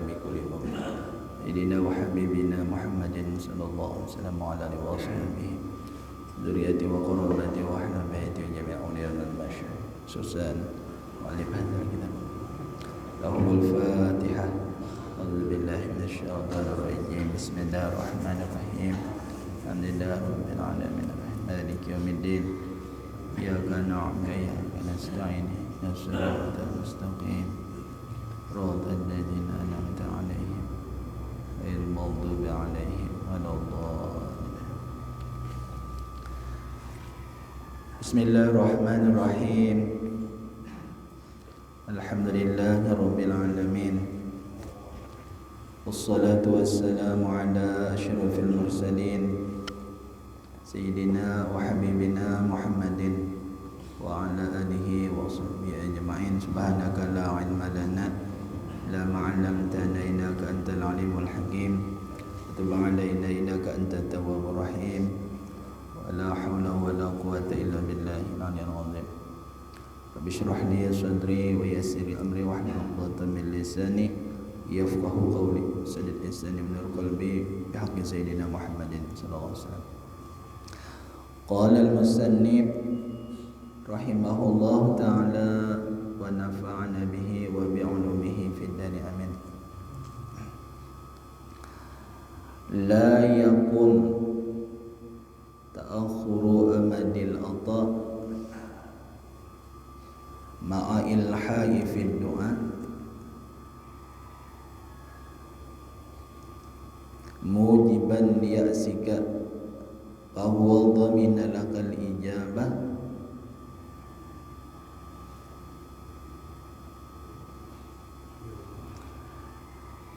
بكل بر سيدنا وحبيبنا محمد صلى الله عليه وسلم وعلى آله وصحبه ذريته وقربته وأهل بيته وجميع أولياء المشايخ سوسان مؤلف هذا الكتاب لهم الفاتحة. أعوذ بالله من الشيطان الرجيم. بسم الله الرحمن الرحيم. الحمد لله رب العالمين مالك يوم الدين إياك نعبد وإياك نستعين اهدنا الصراط المستقيم صراط الذين أنعمت عليهم غير المغضوب عليهم ولا الضالين. بسم الله الرحمن الرحيم. الحمد لله رب العالمين والصلاة والسلام على أشرف المرسلين سيدنا وحبيبنا محمد وعلى آله وصحبه أجمعين. سبحانك لا علم لنا إلا ما علمتنا إنك أنت العليم الحكيم وتب علينا إنك أنت التواب الرحيم ولا حول ولا قوة إلا بالله العلي العظيم. رب اشرح لي صدري ويسر لي أمري واحلل عقدة من لساني يفقهوا قولي سدد لساني ونور قلبي بحق سيدنا محمد صلى الله عليه وسلم. قال المصنف رحمه الله تعالى ونفعنا به وبعلومه في الدار آمين. لا يكن تأخر أمد العطاء مع إلحاء في الدعاء موجبا ليأسك فهو ضمن لك الإجابة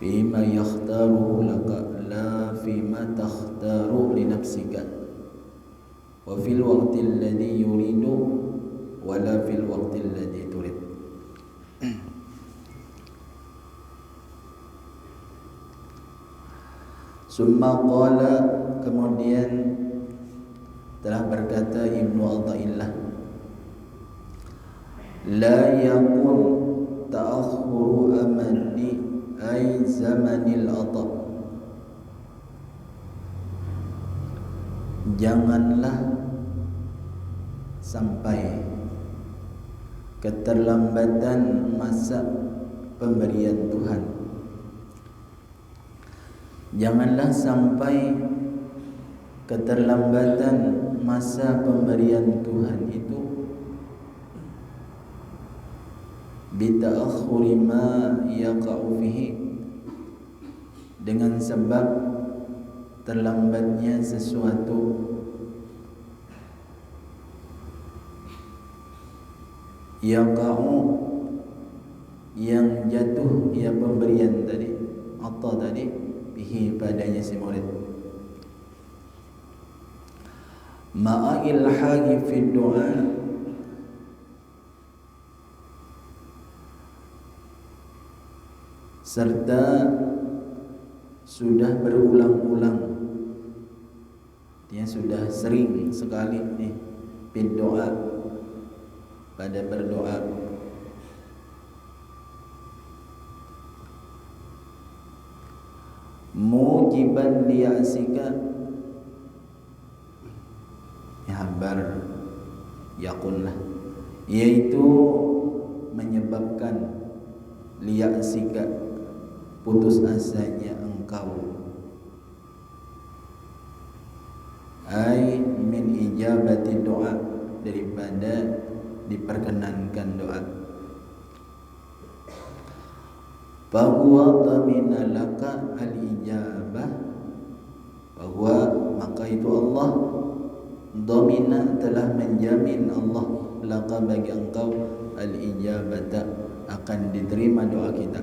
بما يختاره لك لا فيما تختار لنفسك وفي الوقت الذي يريد ولا في الوقت الذي تريد. Summa qala, kemudian telah berkata Ibnu Athaillah, la yakun ta'akhuru amadi ay zamanil ata. Janganlah sampai keterlambatan masa pemberian Tuhan. Janganlah sampai keterlambatan masa pemberian Tuhan itu bita'akhuri ma yaqa'u fihi, dengan sebab terlambatnya sesuatu yaqa'u yang jatuh, ya pemberian tadi, atau tadi bihi padanya si murid, ma'a ilhaqi fi du'a, serta sudah berulang-ulang, dia sudah sering sekali nih berdoa, pada berdoa, mujiban liya'sika, ya habar yakunlah, yaitu menyebabkan liya'sika, putus asanya engkau, ay min ijabati doa, daripada diperkenankan doa. Bahwa dhamina laka al-ijabah, bahwa maka itu Allah, dhamina telah menjamin Allah, laka bagi engkau, al-ijabata akan diterima doa kita.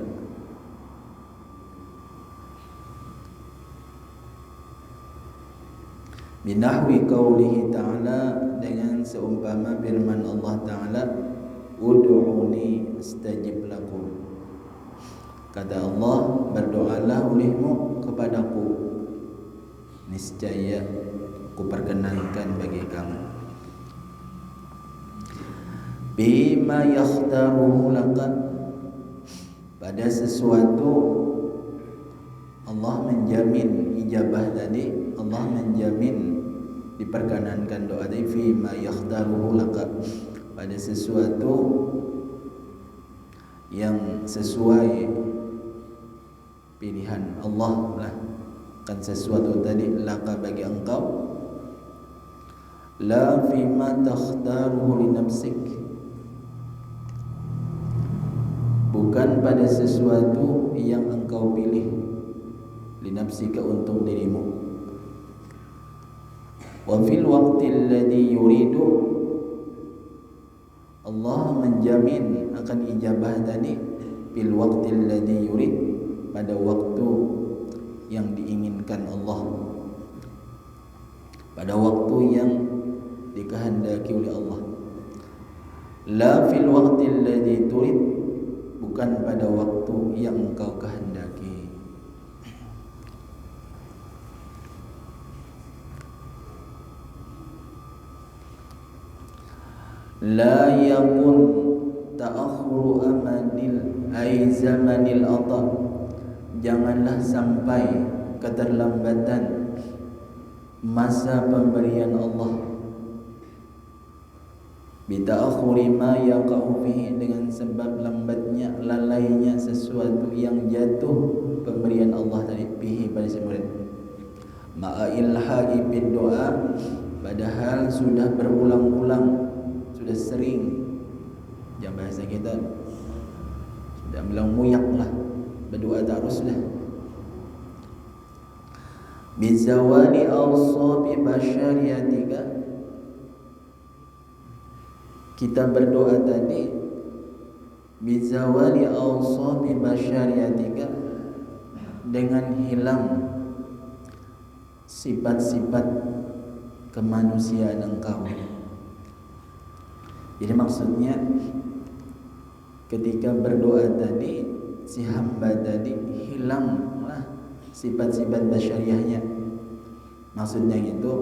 Binahwi qaulihi ta'ala, dengan seumpama firman Allah Ta'ala, ud'uni astajib lakum, kata Allah, berdoalah olehmu kepadaku, niscaya ku perkenankan bagi kamu. Bima yakhtaruhu laka, pada sesuatu Allah menjamin ijabah tadi, Allah menjamin diperkenankan doa tadi fi ma yakhtaruhu laka, pada sesuatu yang sesuai pilihan Allah lah, kan sesuatu tadi laka bagi engkau, la fi ma takhtaruhu li nafsik, bukan pada sesuatu yang engkau pilih, li nafsika untuk dirimu. Wa fil waqtil ladzi yuridu, Allah menjamin akan ijabah tadi fil waqtil ladzi yurid, pada waktu yang diinginkan Allah, pada waktu yang dikehendaki oleh Allah. La fil waqtil ladzi turid, bukan pada waktu yang engkau kehendaki. La yakun ta'akhuru amanil ay zamanil ata, janganlah sampai keterlambatan masa pemberian Allah, bita'akhuri ma yaqa'u fihi, dengan sebab lambatnya, lalainya sesuatu yang jatuh pemberian Allah tadi, fihi pada si murid, ma'a ilha'i bid doa, padahal sudah berulang-ulang, sudah sering, yang bahasa kita sudah bilang muyak lah, berdoa terus lah. Bizawali awsabi basyariyatika, kita berdoa tadi bizawali awsabi basyariyatika, dengan hilang sifat-sifat kemanusiaan engkau. Jadi maksudnya ketika berdoa tadi, si hamba tadi hilanglah sifat-sifat basyariahnya. Maksudnya itu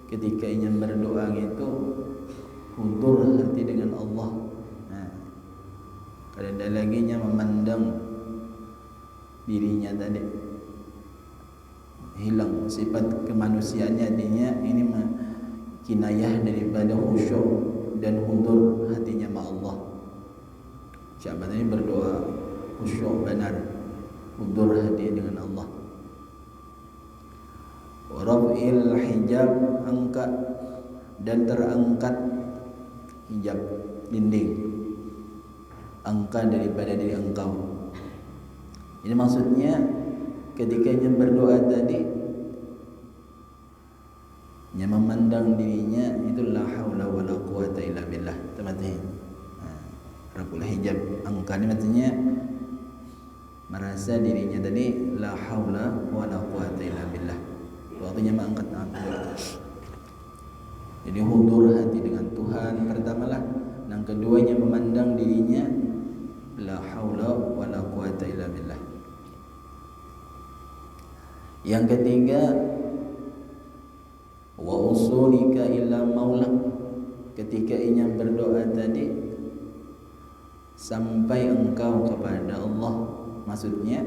ketika ingin berdoa itu hudur hati dengan Allah. Nah, kada lagi memandang dirinya tadi, hilang sifat kemanusiaannya, artinya ini kinayah daripada khusyuk dan hudur hatinya ma Allah. Siapa tadi berdoa khusyuk benar, hudur hati dengan Allah. Wa raf'il hijab, angkat dan terangkat hijab, dinding, angkat daripada diri engkau. Ini maksudnya ketika yang berdoa tadi, yang memandang dirinya itu la haula wala quwata illa billah, teman-teman. Raf'ul hijab, angkat ini maksudnya merasa dirinya tadi la haula wala quwata illa billah, waktunya mengangkat tangan. Jadi hudur hati dengan Tuhan pertamalah, yang keduanya memandang dirinya la haula wala quwata illa billah. Yang ketiga, wa usulika ila maulak, ketika ingin berdoa tadi sampai engkau kepada Allah. Maksudnya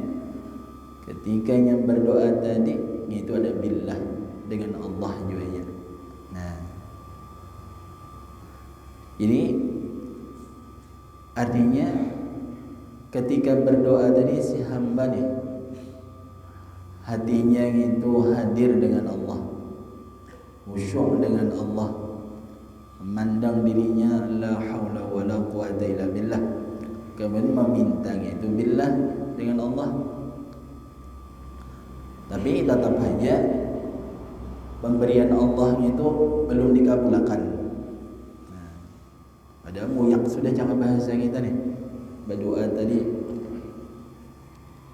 ketika ingin berdoa tadi itu ada billah, dengan Allah juga ya. Nah, ini artinya ketika berdoa tadi si hamba nih hatinya itu hadir dengan Allah, khusyuk dengan Allah, memandang dirinya la haula wala quwata illa billah, kemudian memintanya itu billah dengan Allah. Tapi tetap saja pemberian Allah itu belum dikabulkan. Nah, padahal muyak sudah cara bahasa kita nih, berdoa tadi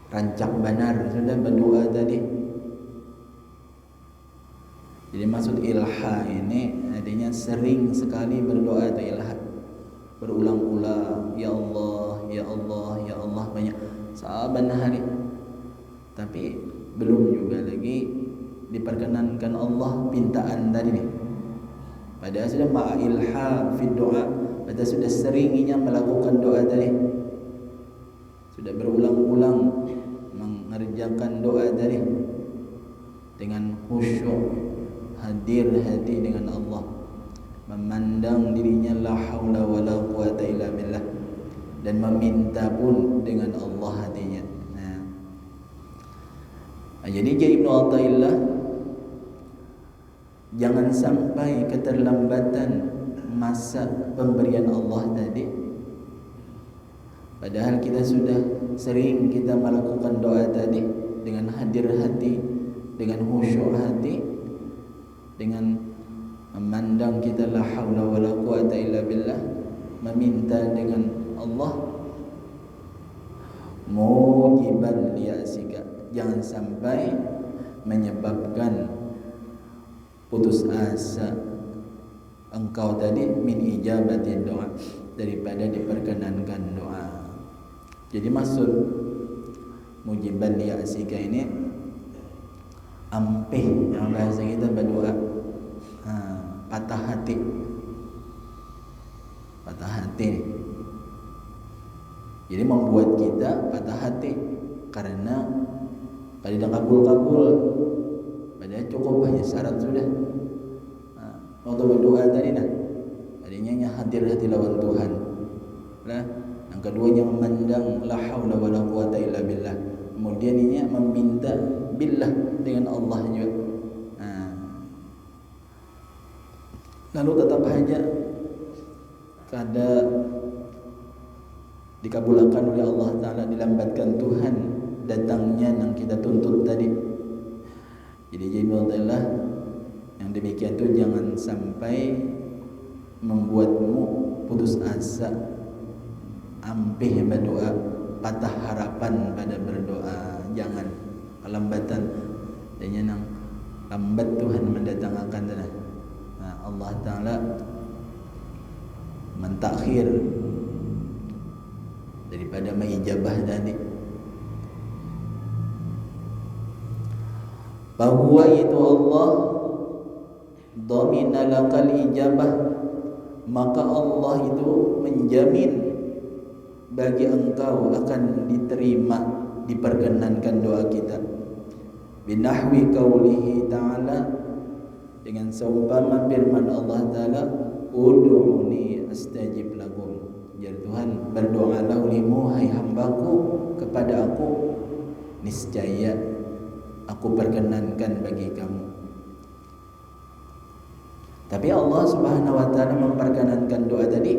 rancak benar, sudah berdoa tadi. Jadi maksud ilha ini artinya sering sekali berdoa atau ilha, berulang-ulang, ya Allah, ya Allah, ya Allah, banyak saban hari. Tapi belum juga lagi diperkenankan Allah pintaan tadi nih. Padahal sudah ma'ilha fi doa, padahal sudah seringnya melakukan doa tadi, sudah berulang-ulang mengerjakan mengerjakan doa tadi dengan khusyuk, hadir hati dengan Allah, memandang dirinya la haula wala quwata illa billah, dan meminta pun dengan Allah hatinya. Jadi Ibnu Athaillah, jangan sampai keterlambatan masa pemberian Allah tadi, padahal kita sudah sering kita melakukan doa tadi dengan hadir hati, dengan khusyuk hati, dengan memandang kita la haula wala quwata illa billah, meminta dengan Allah, mujiban liyasika, jangan sampai menyebabkan putus asa engkau tadi min ijabati doa, daripada diperkenankan doa. Jadi maksud mujiban liyasika ini ampih, yang bahasa kita berdoa patah hati, patah hati. Jadi membuat kita patah hati karena tidak kabul-kabul, padahal cukup hanya syarat sudah. Waktu berdoa tadi adanya hadir hati lawan Tuhan. Yang keduanya memandang la haula wala quwata illa billah. Kemudian ini meminta billah dengan Allah juga. Lalu tetap saja kada dikabulkan oleh Allah Ta'ala, dilambatkan Tuhan datangnya yang kita tuntut tadi. Jadi Ibnu yang demikian itu jangan sampai membuatmu putus asa, ampih berdoa, patah harapan pada berdoa. Jangan kelambatan, dan yang lambat Tuhan mendatangkan Allah Ta'ala mentakhir daripada mengijabah tadi. Bahwa itu Allah dhamina lakal ijabah, maka Allah itu menjamin bagi engkau akan diterima, diperkenankan doa kita. Binahwi qaulihi ta'ala, dengan seumpama firman Allah Ta'ala, ud'uni astajib lakum. Ya Tuhan, berdoalah olehmu hai hambaku kepada aku, niscaya aku perkenankan bagi kamu. Tapi Allah Subhanahu wa Ta'ala memperkenankan doa tadi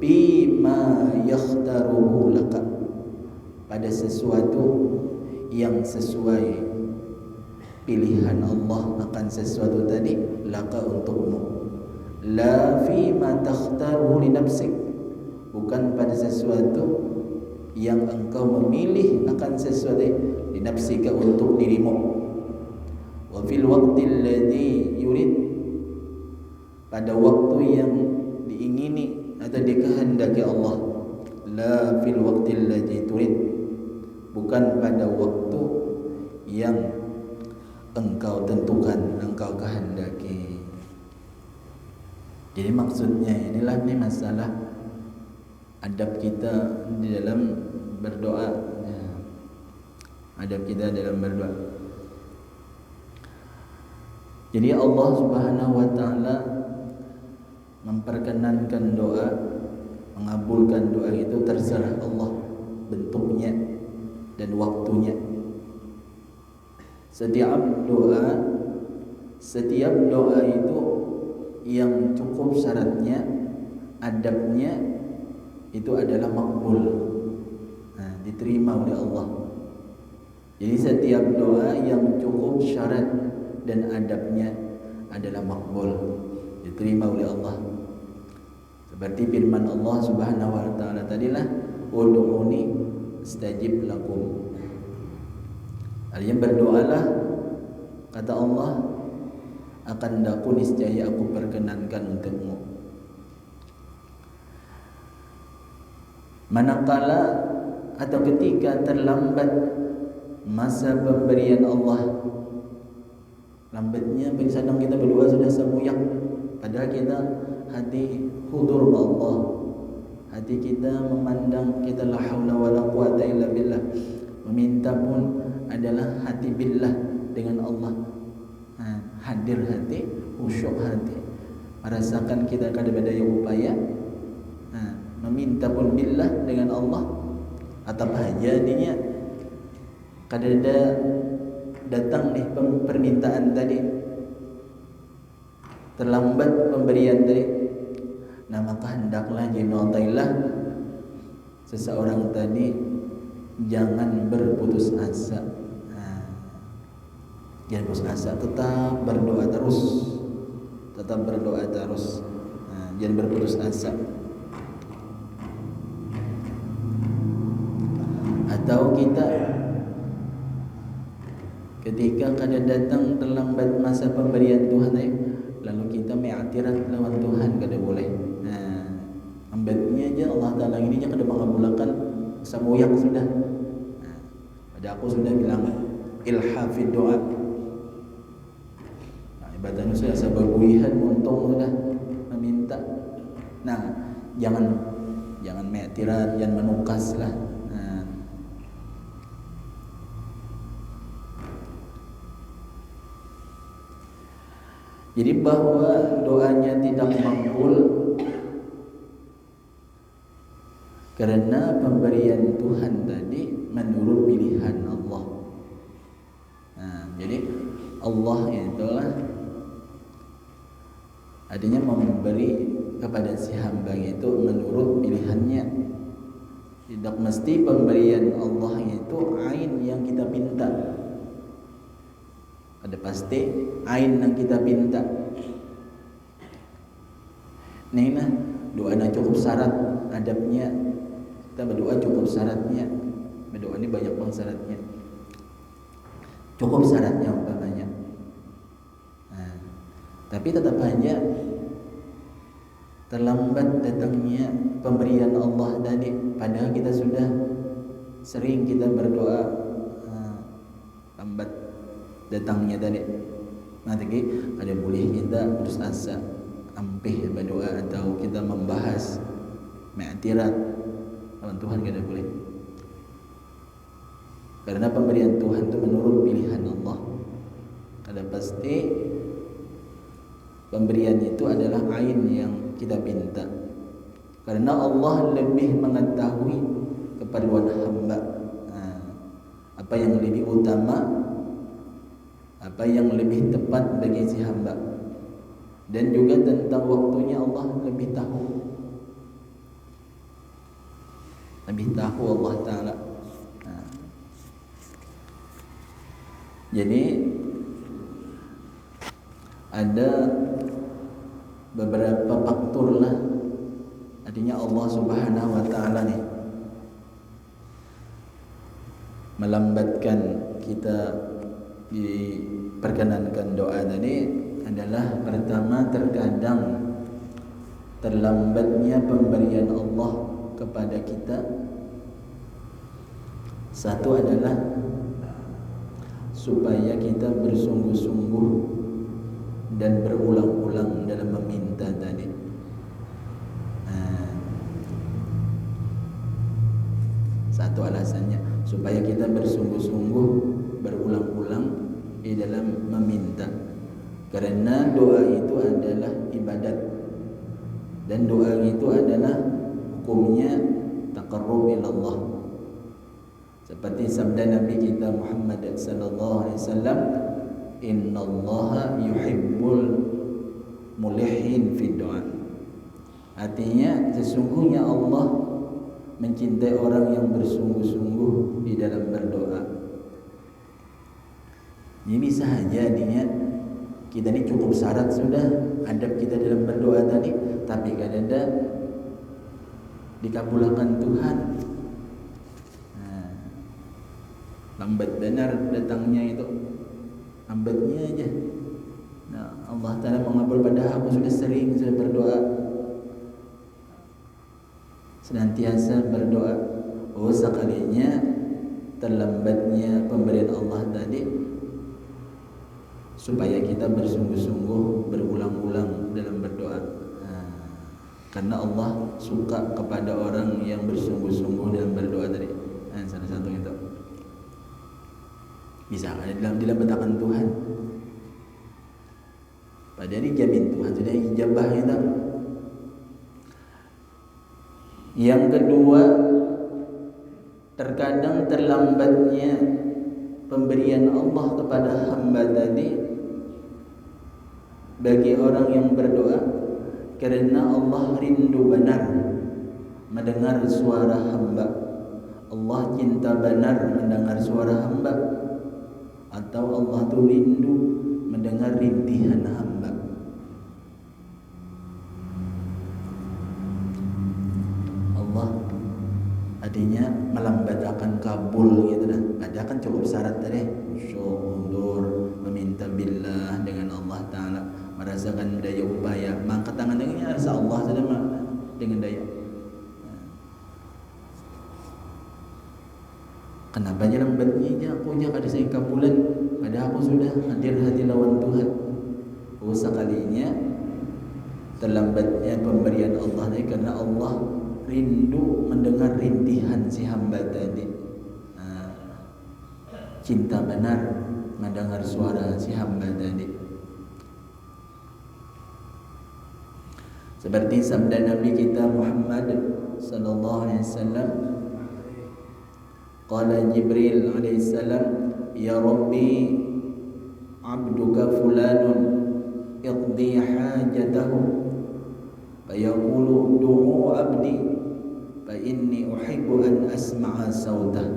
bima yakhtaruhu laka, pada sesuatu yang sesuai pilihan Allah akan sesuatu tadi, laka untukmu. La fima takhtaruhu li nafsik, bukan pada sesuatu yang engkau memilih akan sesuatu li nafsika, untuk dirimu. Wa fil waqtil ladzi yurid, pada waktu yang diingini atau dikehendaki Allah. La fil waqtil ladzi turid, bukan pada waktu yang engkau tentukan, engkau kehendaki. Jadi maksudnya inilah nih masalah adab kita di dalam berdoa. Adab kita dalam berdoa. Jadi Allah Subhanahu wa Ta'ala memperkenankan doa, mengabulkan doa itu terserah Allah bentuknya dan waktunya. Setiap doa itu yang cukup syaratnya, adabnya itu adalah makbul, diterima oleh Allah. Jadi setiap doa yang cukup syarat dan adabnya adalah makbul, diterima oleh Allah. Seperti firman Allah Subhanahu wa Ta'ala tadilah, ud'uni astajib lakum. Artinya berdoalah, kata Allah, akan daku niscaya aku perkenankan untukmu. Manakala atau ketika terlambat masa pemberian Allah, lambatnya sedang kita berdoa sudah semuyak, padahal kita hati hudur Allah, hati kita memandang kita la haula wala quwata illa billah, meminta pun adalah hati billah dengan Allah. Hadir hati, khusyuk hati, merasakan kita kada berdaya upaya, meminta pun billah dengan Allah. Atau jadinya kada ada datang nih permintaan tadi, terlambat pemberian tadi. Nah maka hendaklah jinotailah seseorang tadi jangan berputus asa. Jangan putus asa, tetap berdoa terus, jangan berputus asa. Atau kita ketika kada datang terlambat masa pemberian Tuhan, lalu kita mengiktirat lawan Tuhan, kada boleh. Ambatnya aja Allah Ta'ala ini aja kada mengabulkan samoyak sudah. Pada aku sudah bilang ilhafid doa. Ibadahnya sudah sebaguihan untung sudah meminta. Nah, jangan mengiktirat, jangan menukas lah. Jadi bahwa doanya tidak makbul karena pemberian Tuhan tadi menurut pilihan Allah. Jadi Allah itulah adanya memberi kepada si hamba itu menurut pilihannya. Tidak mesti pemberian Allah itu ain yang kita pinta. Ada pasti ain yang kita pinta. Nah, doanya cukup syarat adabnya. Kita berdoa cukup syaratnya. Berdoa ini banyak banget syaratnya. Cukup syaratnya umpamanya. Tapi tetap aja terlambat datangnya pemberian Allah tadi. Padahal kita sudah sering kita berdoa, lambat datangnya tadi. Nanti kada boleh kita putus asa, ampih berdoa atau kita membahas mengiktirat lawan Tuhan, kada boleh. Karena pemberian Tuhan itu menurut pilihan Allah. Kada pasti pemberian itu adalah ain yang kita pinta. Karena Allah lebih mengetahui keperluan hamba, apa yang lebih utama, apa yang lebih tepat bagi si hamba. Dan juga tentang waktunya Allah lebih tahu. Lebih tahu Allah Ta'ala. Jadi ada beberapa faktor lah, artinya Allah Subhanahu wa Ta'ala nih melambatkan kita diperkenankan doa tadi adalah pertama, terkadang terlambatnya pemberian Allah kepada kita. Satu adalah supaya kita bersungguh-sungguh dan berulang-ulang dalam meminta tadi. Satu alasannya supaya kita bersungguh-sungguh berulang-ulang di dalam meminta. Karena doa itu adalah ibadat dan doa itu adalah hukumnya taqarrub ila Allah. Seperti sabda Nabi kita Muhammad sallallahu alaihi wasallam, innallaha yuhibbul mulihin fi doa. Artinya sesungguhnya Allah mencintai orang yang bersungguh-sungguh di dalam berdoa. Ini bisa saja artinya kita ini cukup syarat sudah adab kita dalam berdoa tadi, tapi kadang dikabulkan Tuhan. Lambat benar datangnya itu, lambatnya aja. Nah, Allah Ta'ala mengabul, padahal aku sudah sering berdoa, senantiasa berdoa. Oh, sekalinya terlambatnya pemberian Allah tadi supaya kita bersungguh-sungguh berulang-ulang dalam berdoa. Karena Allah suka kepada orang yang bersungguh-sungguh dalam berdoa tadi. Salah satu itu. Bisa ada dalam betakan Tuhan. Padahal dijamin Tuhan sudah ijabah itu. Yang kedua, terkadang terlambatnya pemberian Allah kepada hamba tadi bagi orang yang berdoa karena Allah rindu benar mendengar suara hamba. Allah cinta benar mendengar suara hamba, atau Allah tu rindu mendengar rintihan hamba. Allah adanya melambat akan kabul gitu dah. Ada kan cukup syarat tadi, syukur, meminta billah dengan Allah Ta'ala, merasakan daya upaya, mengangkat tangan dengannya rasa Allah saja dengan daya. Kenapa jalan lambatnya aku aja kada saya kabulan, padahal aku sudah hadir hati lawan Tuhan. Sekalinya terlambatnya pemberian Allah ini karena Allah rindu mendengar rintihan si hamba tadi. Cinta benar mendengar suara si hamba tadi. Seperti sabda Nabi kita Muhammad sallallahu alaihi wasallam, qala Jibril alaihi salam, ya Rabbi, abduka fulanun iqdi hajatahu, fayaqulu du'u abdi fa inni uhibbu an asma'a sautah.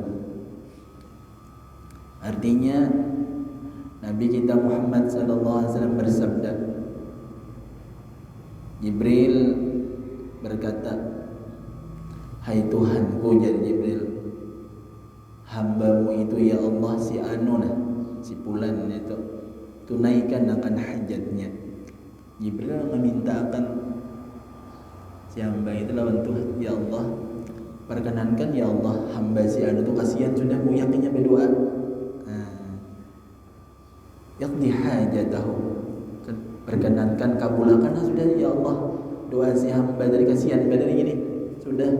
Artinya Nabi kita Muhammad sallallahu alaihi wasallam bersabda, Jibril berkata, hai Tuhanku, jadi Jibril, hambamu itu ya Allah si anu nah, si fulan itu tunaikan akan hajatnya. Jibril memintakan si hamba itu lawan Tuhan, ya Allah perkenankan ya Allah hamba si anu itu kasihan sudah yakinnya berdoa, yaqdi hajatahu, perkenankan kabulkan sudah ya Allah doa si hamba dari kasihan dari ini sudah.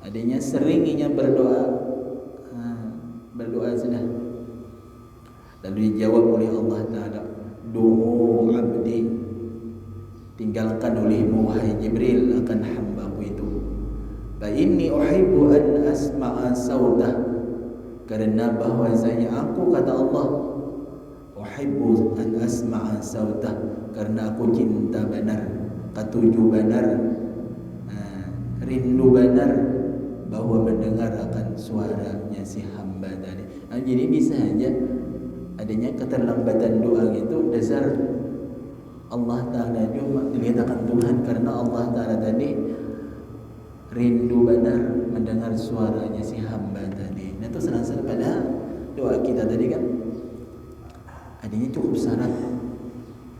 Adanya seringnya berdoa sudah. Lalu dijawab oleh Allah Ta'ala, du'u abdi, tinggalkan olehmu wahai Jibril akan hambaku itu, fa inni uhibbu an asma'a sautah, karena bahwasanya aku, kata Allah, uhibbu an asma'a sautah, karena aku cinta benar, ketujuh benar, rindu benar bahwa mendengar akan suaranya si hamba tadi. Jadi bisa saja adanya keterlambatan doa itu dasar Allah Ta'ala juga dilihatkan Tuhan, karena Allah Ta'ala tadi rindu benar mendengar suaranya si hamba tadi. Nah itu serasa pada doa kita tadi kan adanya cukup syarat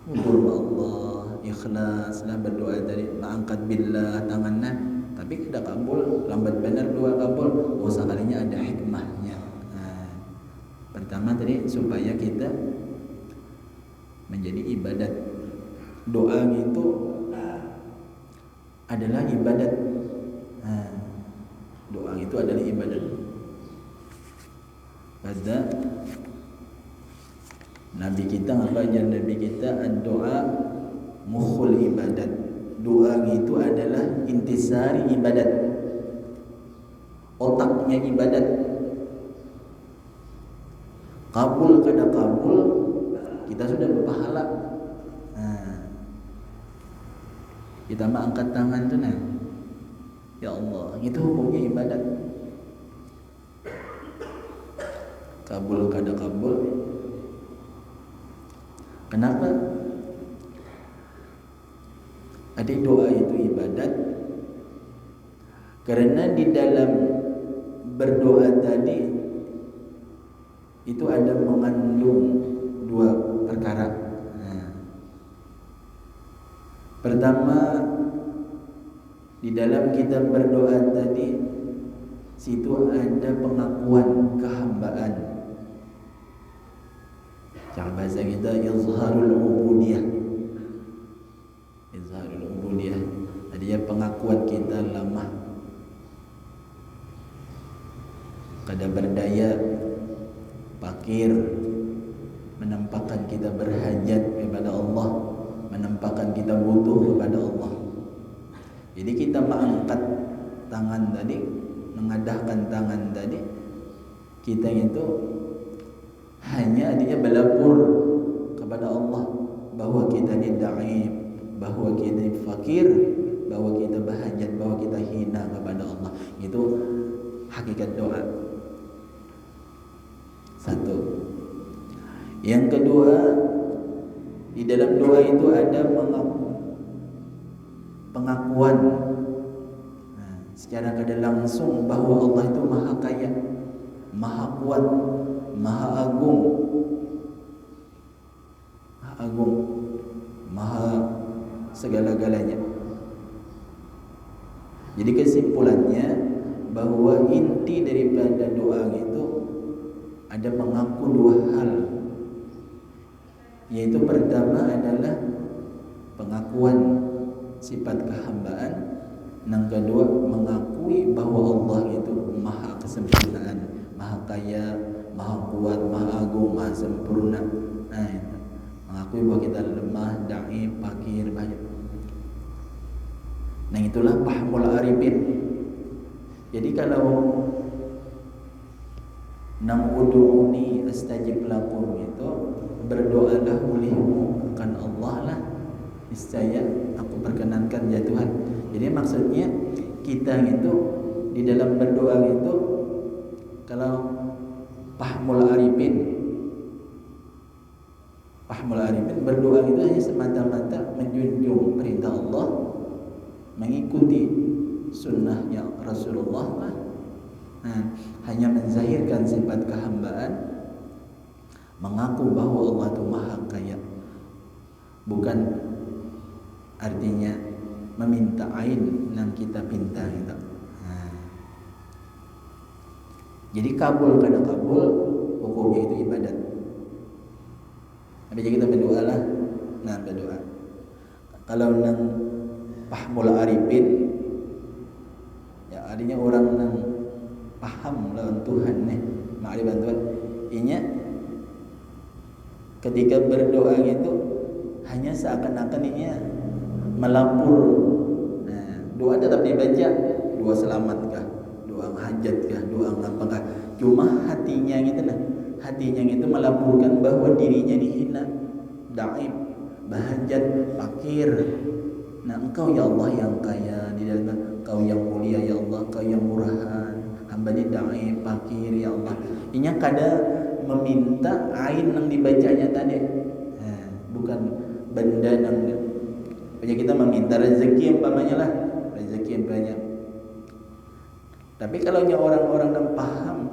ngumpul Allah, ikhlas lah berdoa tadi, mengangkat billah tangannya, tapi tidak kabul, lambat benar doa kabul. Sekalinya ada hikmahnya. Pertama tadi supaya kita menjadi ibadat. Doa itu adalah ibadat. Doa itu adalah ibadat. Pada Nabi kita apa ajar Nabi kita, doa mukhul ibadat. Doa itu adalah intisari ibadat, otaknya ibadat. Kabul kada kabul kita sudah berpahala. Kita mah angkat tangan tu nah, ya Allah, itu hukumnya ibadat. Kabul kada kabul, kenapa? Adik doa itu ibadat karena di dalam berdoa tadi itu ada mengandung dua perkara. Pertama, di dalam kita berdoa tadi situ ada pengakuan kehambaan. Cara bahasa kita izharul ubudiyah. Izharul ubudiyah. Artinya pengakuan kita lemah, kada berdaya, fakir, menampakkan kita berhajat kepada Allah, menampakkan kita butuh kepada Allah. Jadi kita mengangkat tangan tadi, mengadahkan tangan tadi, kita itu hanya adanya berlapor kepada Allah bahwa kita ini dhaif, bahwa kita ini fakir, bahwa kita berhajat, bahwa kita hina kepada Allah. Itu hakikat doa. Satu. Yang kedua, di dalam doa itu ada pengakuan secara kada langsung bahwa Allah itu maha kaya, maha kuat, maha agung, maha segala-galanya. Jadi kesimpulannya bahwa inti daripada doa itu ada mengaku dua hal, yaitu pertama adalah pengakuan sifat kehambaan, yang kedua mengakui bahwa Allah itu maha kesempurnaan, maha kaya, maha kuat, maha agung, maha sempurna. Mengakui bahwa kita lemah, dhaif, fakir, banyak. Nah itulah fahmul arifin. Jadi kalau nang ud'uni astajib lakum itu berdoalah olehmu akan Allah lah, niscaya aku perkenankan ya Tuhan. Jadi maksudnya kita itu di dalam berdoa itu, kalau fahmul arifin berdoa itu hanya semata-mata menjunjung perintah Allah, mengikuti sunnahnya Rasulullah lah. Hanya menzahirkan sifat kehambaan, mengaku bahwa Allah itu maha kaya, bukan artinya meminta ain yang kita pinta gitu. Jadi kabul kada kabul hukumnya itu ibadat. Tapi kita berdoa lah, berdoa. Kalau nang fahmul arifin, ya artinya orang nang paham lawan Tuhan nih, ma'rifat Tuhan. Inya ketika berdoa itu hanya seakan-akan inya melapor. Doa tetap dibaca, doa selamatkah, doa hajatkah, doa apakah. Cuma hatinya gitu lah. Hatinya itu melaporkan bahwa dirinya dihina, dhaif, bahajat, fakir. Nah engkau ya Allah yang kaya, di dalam engkau yang mulia ya Allah, engkau yang murahan, hamba ini dhaif, fakir ya Allah. Inya kada meminta ain yang dibacanya tadi, bukan benda yang banyak. Kita meminta rezeki umpamanya lah, rezeki yang banyak. Tapi kalau orang-orang yang paham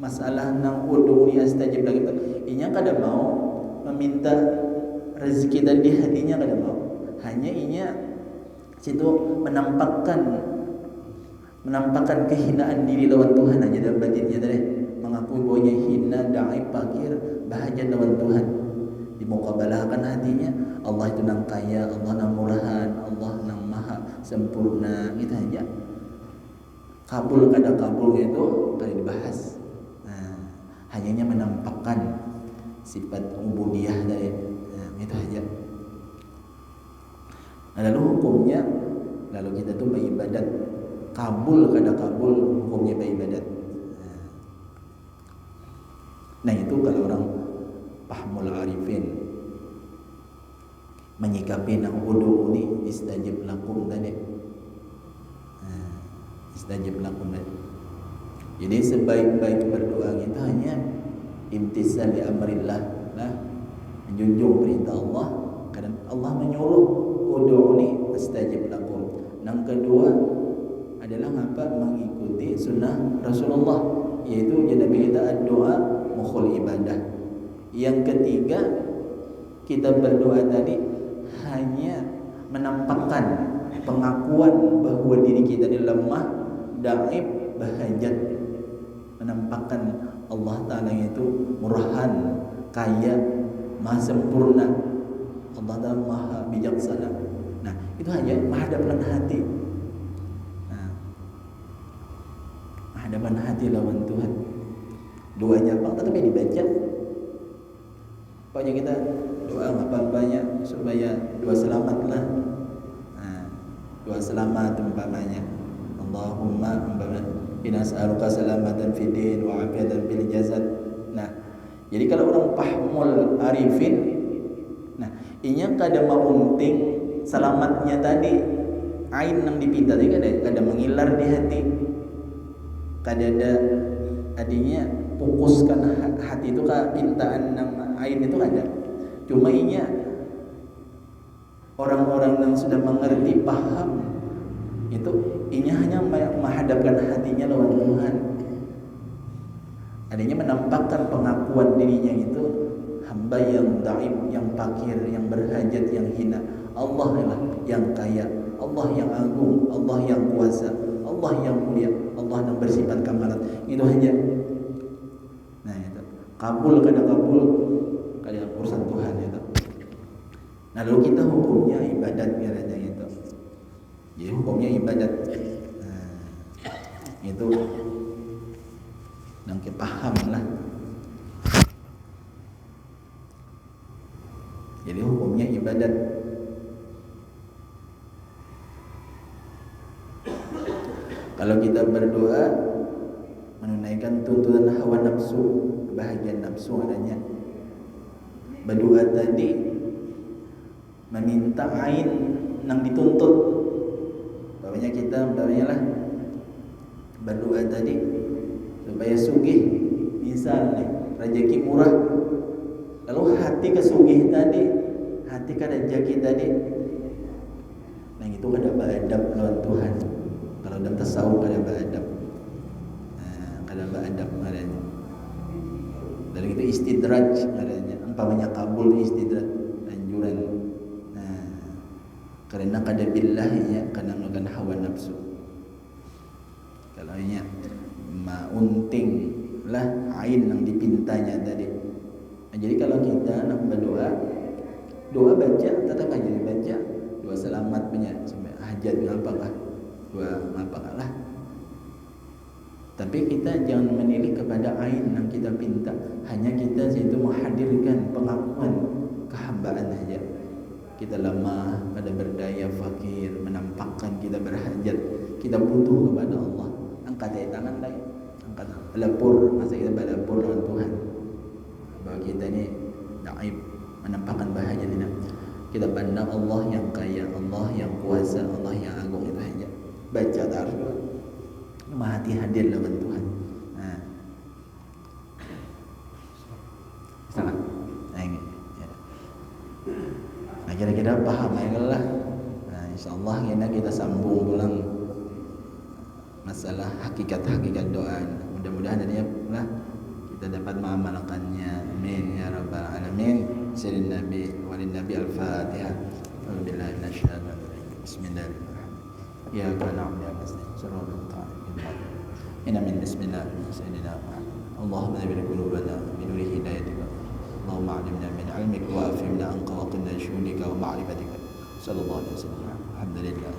masalah nang ud'uni astajib lakum itu, inya kada mau meminta rezeki tadi, hatinya kada mau. Hanya inya situ menampakkan kehinaan diri lawan Tuhan aja dalam batinnya tadi, mengakui bahwa hina, dhaif, fakir, bahajat lawan Tuhan. Dimukabalahkan hatinya, Allah itu nang kaya, Allah nang murahan, Allah nang maha sempurna, gitu aja. Kabul kada kabul itu tadi dibahas. Hanya menampakkan sifat ubudiyah dari itu aja. Lalu hukumnya, lalu kita tuh beribadat, kabul kada kabul hukumnya beribadat. Nah itu kalau orang fahmul arifin menyikapi nang ud'uni istajib lakum tadi. Istajib lakum tadi. Jadi sebaik-baik berdoa itu hanya imtisal li amrillah, menjunjung perintah Allah. Kadang Allah menyuruh ud'uni astajib lakum. Yang kedua adalah mengikuti sunnah Rasulullah, yaitu Nabi kita doa mukhul ibadah. Yang ketiga, kita berdoa tadi hanya menampakkan pengakuan bahwa diri kita ini lemah, dhaif, bahajat. Menampakkan Allah Ta'ala itu murahan, kaya, maha sempurna, Allah Ta'ala maha bijaksana. Nah itu hanya menghadapkan hati, menghadapkan hati lawan Tuhan. doanya apa tetapi dibaca. Pokoknya kita doa apa-apanya supaya doa selamat lah. Doa selamat umpamanya. Allahumma inna as'aluka salamatan fid din wa afiatan fil jasad. Nah, jadi kalau orang pahmul arifin, nah, inya kada maunting selamatnya tadi ain nang dipinta tadi kada mengilar di hati. Kada ada adinya fokuskan hati itu ke pintaan nang ain itu kada. Cuma inya orang-orang yang sudah mengerti paham itu inya hanya menghadapkan hatinya lawan Tuhan. Adanya menampakkan pengakuan dirinya itu hamba yang dhaif, yang fakir, yang berhajat, yang hina. Allah lah yang kaya, Allah yang agung, Allah yang kuasa, Allah yang mulia, Allah yang bersifat kamalat. Itu hanya. Nah itu kabul kada urusan Tuhan itu. Nah lalu kita hukumnya ibadat kiranya itu. Jadi hukumnya ibadat. Nah, itu yang kita paham lah. Jadi hukumnya ibadat. Kalau kita berdoa menunaikan tuntutan hawa nafsu, kebahagiaan nafsu adanya. Berdoa tadi meminta ain yang dituntut. Bapaknya kita lah berdoa tadi supaya sugih, misalnya rezeki murah. Lalu hati kesugih tadi, hati kada rezeki tadi. Nah itu kada beradab lawan Tuhan. Kalau dalam tasawuf kada beradab. Kada beradab adanya. Dan itu istidraj adanya. Umpamanya kabul istidraj anjuran. Karena kada billahnya kada melakukan hawa nafsu. Kalau nya maunting lah ain yang dipintanya tadi. Nah, jadi kalau kita nak berdoa, doa baca tetap aja dibaca, doa selamat punya sampai hajat ngapakah, doa ngapakah lah. Tapi kita jangan menilik kepada ain yang kita pinta, hanya kita situ menghadirkan pengakuan kehambaan saja. Kita lemah, pada berdaya, fakir, menampakkan kita berhajat, kita butuh kepada Allah. Angkat tangan lagi, angkat lapor, masa kita berlapor lawan Tuhan. Bahwa kita ni dhaif, menampakkan bahaya ini. Kita pandang Allah yang kaya, Allah yang kuasa, Allah yang agung itu saja. Baca terus, hati hadir lawan Tuhan. Sangat, ini. Nah, kira-kira paham lah. Nah, insyaallah kita sambung ulang masalah hakikat-hakikat doa. Mudah-mudahan ini lah kita dapat mengamalkannya. Amin ya rabbal alamin. Sayyidin Nabi walin Nabi al-Fatihah. Alhamdulillah nasyhadu bismillahirrahmanirrahim. Ya kana na'budu wa nasta'in. Sirral Inna min bismillah sayyidina Muhammad. Allahumma nabbir qulubana bi nuri hidayatika. Allahumma 'allimna min 'ilmika wa afhimna an qawqina syuhudika wa ma'rifatika. Sallallahu alaihi wasallam. Alhamdulillah.